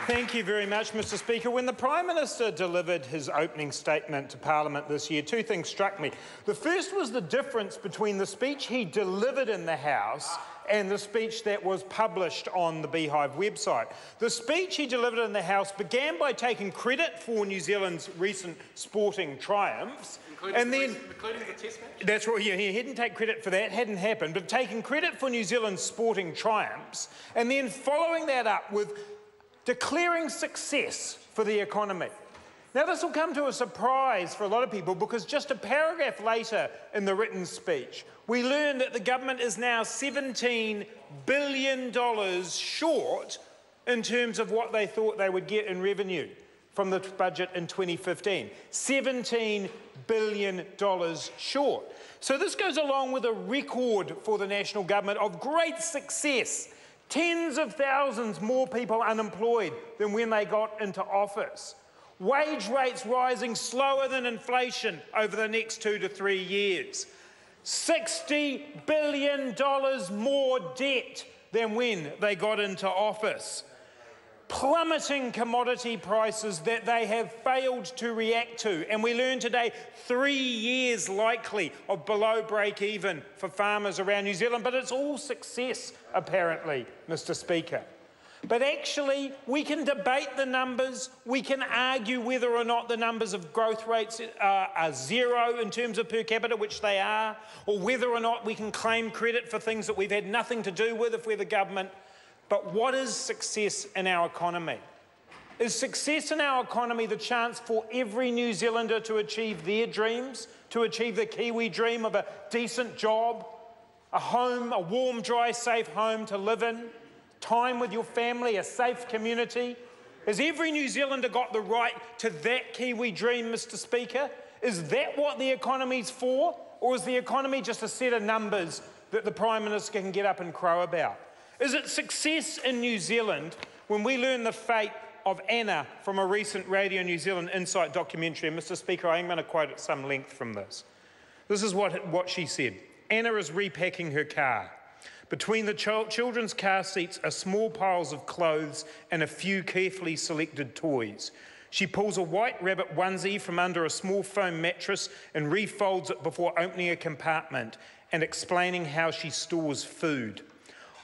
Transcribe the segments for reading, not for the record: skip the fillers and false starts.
Thank you very much, Mr Speaker. When the Prime Minister delivered his opening statement to Parliament this year, two things struck me. The first was the difference between the speech he delivered in the House and the speech that was published on the Beehive website. The speech he delivered in the House began by taking credit for New Zealand's recent sporting triumphs. Including the Test match? That's right, yeah, he didn't take credit for that, hadn't happened, but taking credit for New Zealand's sporting triumphs, and then following that up with declaring success for the economy. Now, this will come to a surprise for a lot of people because just a paragraph later in the written speech, we learned that the government is now $17 billion short in terms of what they thought they would get in revenue from the budget in 2015. $17 billion short. So this goes along with a record for the national government of great success. Tens of thousands more people unemployed than when they got into office. Wage rates rising slower than inflation over the next 2 to 3 years. $60 billion more debt than when they got into office. Plummeting commodity prices that they have failed to react to. And we learned today 3 years likely of below break even for farmers around New Zealand. But it's all success, apparently, Mr Speaker. But actually, we can debate the numbers. We can argue whether or not the numbers of growth rates are zero in terms of per capita, which they are, or whether or not we can claim credit for things that we've had nothing to do with if we're the government. But what is success in our economy? Is success in our economy the chance for every New Zealander to achieve their dreams, to achieve the Kiwi dream of a decent job, a home, a warm, dry, safe home to live in, time with your family, a safe community? Has every New Zealander got the right to that Kiwi dream, Mr Speaker? Is that what the economy's for? Or is the economy just a set of numbers that the Prime Minister can get up and crow about? Is it success in New Zealand when we learn the fate of Anna from a recent Radio New Zealand Insight documentary? And Mr Speaker, I am going to quote at some length from this. This is what she said. Anna is repacking her car. Between the children's car seats are small piles of clothes and a few carefully selected toys. She pulls a white rabbit onesie from under a small foam mattress and refolds it before opening a compartment and explaining how she stores food.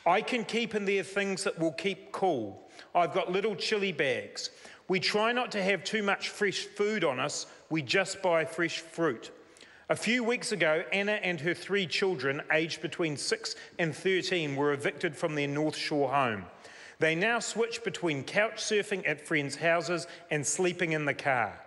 I can keep in there things that will keep cool. I've got little chili bags. We try not to have too much fresh food on us. We just buy fresh fruit. A few weeks ago, Anna and her 3 children, aged between 6 and 13, were evicted from their North Shore home. They now switch between couch surfing at friends' houses and sleeping in the car,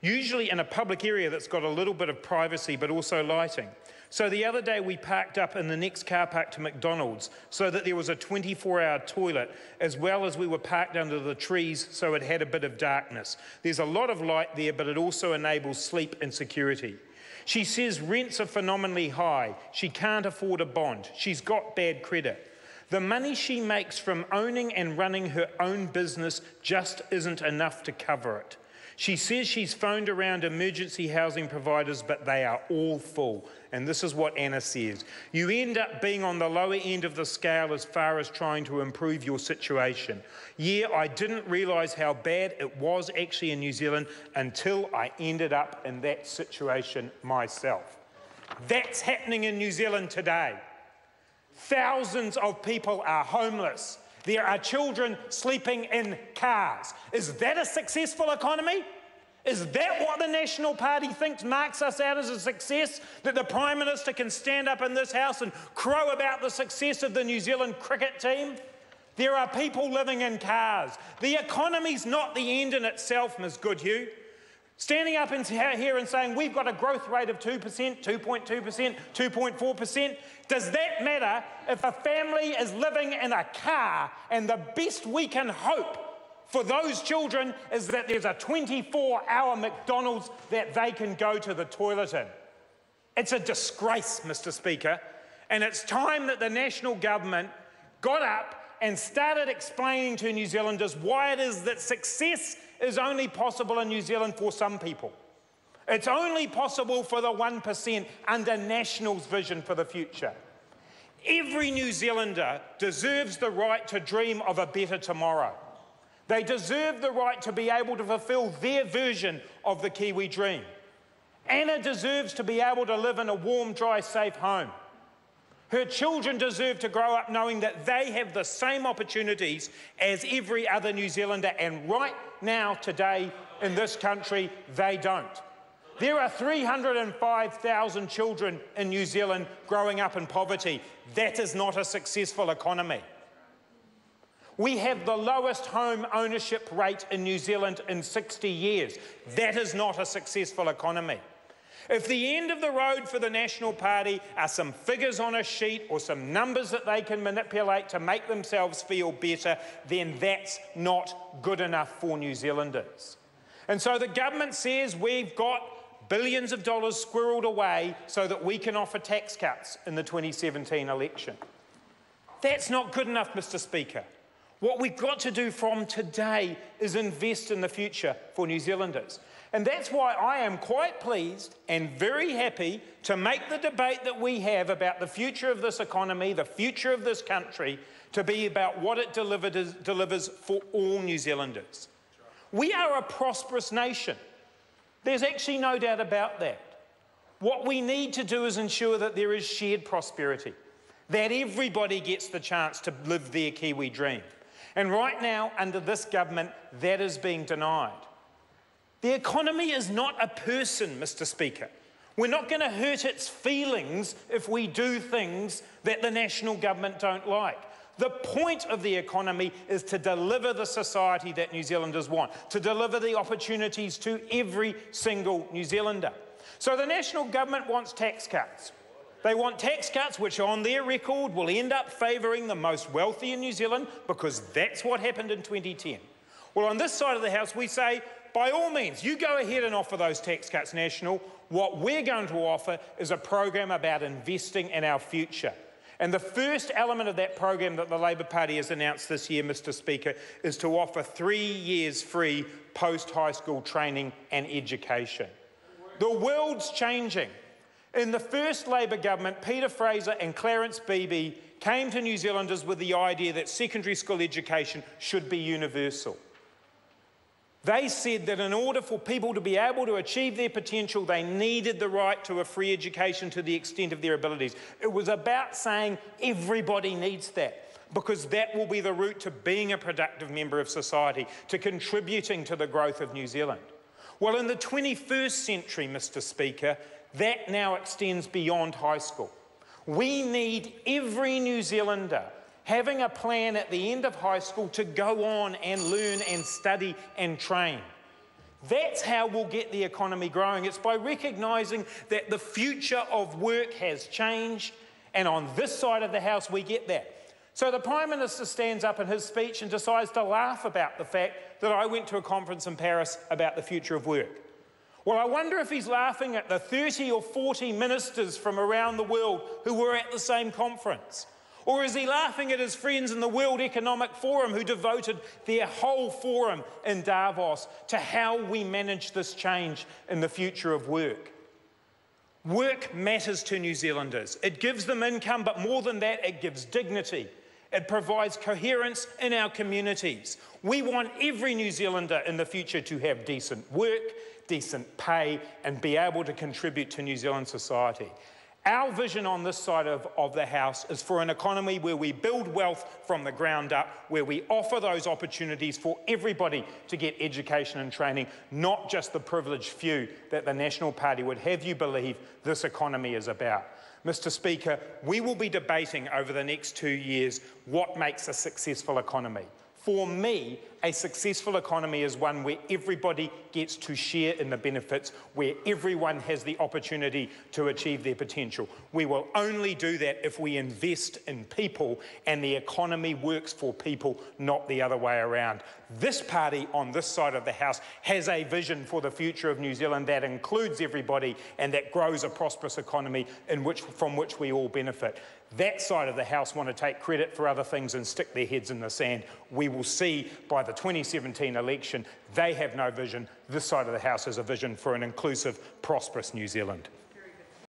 usually in a public area that's got a little bit of privacy but also lighting. So the other day we parked up in the next car park to McDonald's so that there was a 24-hour toilet, as well as we were parked under the trees so it had a bit of darkness. There's a lot of light there, but it also enables sleep and security. She says rents are phenomenally high. She can't afford a bond. She's got bad credit. The money she makes from owning and running her own business just isn't enough to cover it. She says she's phoned around emergency housing providers, but they are all full. And this is what Anna says. You end up being on the lower end of the scale as far as trying to improve your situation. Yeah, I didn't realise how bad it was actually in New Zealand until I ended up in that situation myself. That's happening in New Zealand today. Thousands of people are homeless. There are children sleeping in cars. Is that a successful economy? Is that what the National Party thinks marks us out as a success? That the Prime Minister can stand up in this House and crow about the success of the New Zealand cricket team? There are people living in cars. The economy's not the end in itself, Ms Goodhue. Standing up here and saying we've got a growth rate of 2%, 2.2%, 2.4%, does that matter if a family is living in a car and the best we can hope for those children is that there's a 24-hour McDonald's that they can go to the toilet in? It's a disgrace, Mr Speaker, and it's time that the national government got up and started explaining to New Zealanders why it is that success is only possible in New Zealand for some people. It's only possible for the 1% under National's vision for the future. Every New Zealander deserves the right to dream of a better tomorrow. They deserve the right to be able to fulfil their version of the Kiwi dream. Anna deserves to be able to live in a warm, dry, safe home. Her children deserve to grow up knowing that they have the same opportunities as every other New Zealander, and right now, today, in this country, they don't. There are 305,000 children in New Zealand growing up in poverty. That is not a successful economy. We have the lowest home ownership rate in New Zealand in 60 years. That is not a successful economy. If the end of the road for the National Party are some figures on a sheet or some numbers that they can manipulate to make themselves feel better, then that's not good enough for New Zealanders. And so the government says we've got billions of dollars squirreled away so that we can offer tax cuts in the 2017 election. That's not good enough, Mr. Speaker. What we've got to do from today is invest in the future for New Zealanders. And that's why I am quite pleased and very happy to make the debate that we have about the future of this economy, the future of this country, to be about what it delivers for all New Zealanders. We are a prosperous nation. There's actually no doubt about that. What we need to do is ensure that there is shared prosperity, that everybody gets the chance to live their Kiwi dream. And right now, under this government, that is being denied. The economy is not a person, Mr. Speaker. We're not going to hurt its feelings if we do things that the national government don't like. The point of the economy is to deliver the society that New Zealanders want, to deliver the opportunities to every single New Zealander. So the national government wants tax cuts. They want tax cuts which on their record will end up favouring the most wealthy in New Zealand, because that's what happened in 2010. Well, on this side of the House, we say, by all means, you go ahead and offer those tax cuts, National. What we're going to offer is a program about investing in our future. And the first element of that program that the Labor Party has announced this year, Mr. Speaker, is to offer 3 years free post-high school training and education. The world's changing. In the first Labor government, Peter Fraser and Clarence Beebe came to New Zealanders with the idea that secondary school education should be universal. They said that in order for people to be able to achieve their potential, they needed the right to a free education to the extent of their abilities. It was about saying everybody needs that, because that will be the route to being a productive member of society, to contributing to the growth of New Zealand. Well, in the 21st century, Mr. Speaker, that now extends beyond high school. We need every New Zealander having a plan at the end of high school to go on and learn and study and train. That's how we'll get the economy growing. It's by recognising that the future of work has changed, and on this side of the House we get that. So the Prime Minister stands up in his speech and decides to laugh about the fact that I went to a conference in Paris about the future of work. Well, I wonder if he's laughing at the 30 or 40 ministers from around the world who were at the same conference. Or is he laughing at his friends in the World Economic Forum who devoted their whole forum in Davos to how we manage this change in the future of work? Work matters to New Zealanders. It gives them income, but more than that, it gives dignity. It provides coherence in our communities. We want every New Zealander in the future to have decent work, decent pay, and be able to contribute to New Zealand society. Our vision on this side of the House is for an economy where we build wealth from the ground up, where we offer those opportunities for everybody to get education and training, not just the privileged few that the National Party would have you believe this economy is about. Mr. Speaker, we will be debating over the next 2 years what makes a successful economy. For me, a successful economy is one where everybody gets to share in the benefits, where everyone has the opportunity to achieve their potential. We will only do that if we invest in people and the economy works for people, not the other way around. This party on this side of the House has a vision for the future of New Zealand that includes everybody and that grows a prosperous economy from which we all benefit. That side of the House want to take credit for other things and stick their heads in the sand. We will see by the 2017 election, they have no vision. This side of the House has a vision for an inclusive, prosperous New Zealand.